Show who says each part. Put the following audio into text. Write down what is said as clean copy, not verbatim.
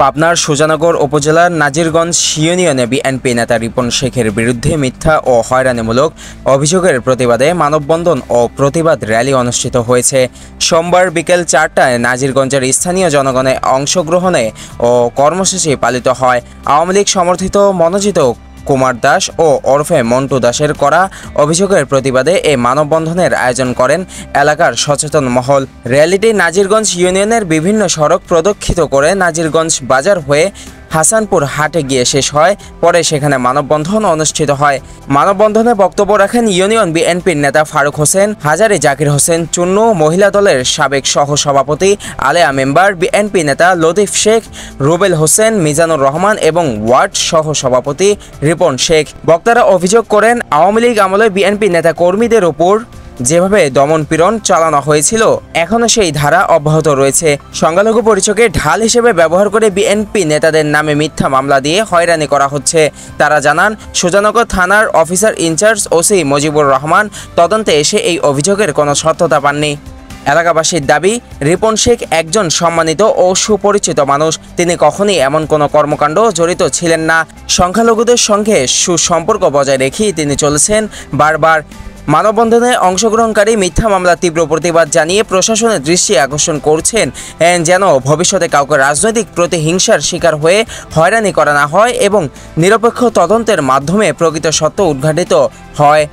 Speaker 1: পাবনার সুজানগর উপজেলার নাজিরগঞ্জ ইউনিয়নে বিএনপি নেতা রিপন শেখের বিরুদ্ধে মিথ্যা ও হয়রানিমূলক অভিযোগের প্রতিবাদে মানববন্ধন ও প্রতিবাদ র্যালি অনুষ্ঠিত হয়েছে। সোমবার বিকেল 4টায় নাজিরগঞ্জের স্থানীয় জনগণের অংশগ্রহণে ও কর্মসূচি পালিত হয়। আওয়ামী লীগ সমর্থিত মনোনীত কুমার দাস ও ওরফে মন্টু দাসের করা অভিযোগের প্রতিবাদে এই মানববন্ধনের আয়োজন করেন এলাকার সচেতন মহল। র্যালিটি নাজিরগঞ্জ ইউনিয়নের বিভিন্ন সড়ক প্রদক্ষিণ করে নাজিরগঞ্জ বাজার হয়ে হাসানপুর হাটে গিয়ে শেষ হয়। পরে সেখানে মানববন্ধন অনুষ্ঠিত হয়। মানববন্ধনে বক্তব্য রাখেন ইউনিয়ন বিএনপির নেতা ফারুক হোসেন, হাজারী জাকির হোসেন চুন্নু, মহিলা দলের সাবেক সহসভাপতি আলেয়া মেম্বার, বিএনপি নেতা লতিফ শেখ, রুবেল হোসেন, মিজানুর রহমান এবং ওয়ার্ড সহসভাপতি রিপন শেখ। বক্তারা অভিযোগ করেন, আওয়ামী লীগ আমলে বিএনপি নেতা কর্মীদের উপর যেভাবে দমন-পীড়ন চালানো হয়েছিল এখনও সেই ধারা অব্যাহত রয়েছে। সংখ্যালঘু পরিচয়কে ঢাল হিসেবে ব্যবহার করে বিএনপি নেতাদের নামে মিথ্যা মামলা দিয়ে হয়রানি করা হচ্ছে। তারা জানান, সুজানগর থানার officer in charge OC Mujibur Rahman তদন্তে এসে এই অভিযোগের কোনো সত্যতা পাননি। এলাকাবাসীর দাবি, রিপন শেখ একজন সম্মানিত ও সুপরিচিত মানুষ। তিনি কখনই এমন কোনো কর্মকাণ্ড জড়িত ছিলেন না। সংখ্যালঘুদের সঙ্গে সুসম্পর্ক বজায় রেখেই তিনি চলেছেন। বারবার মানববন্ধনে অংশগ্রহণকারী মিথ্যা মামলার তীব্র প্রতিবাদ জানিয়ে প্রশাসনের দৃষ্টি আকর্ষণ করছেন যেন ভবিষ্যতে কাউকে রাজনৈতিক প্রতিহিংসার শিকার হয়ে হয়রানি করা না হয় এবং নিরপেক্ষ তদন্তের মাধ্যমে প্রকৃত সত্য উদ্ঘাটিত হয়।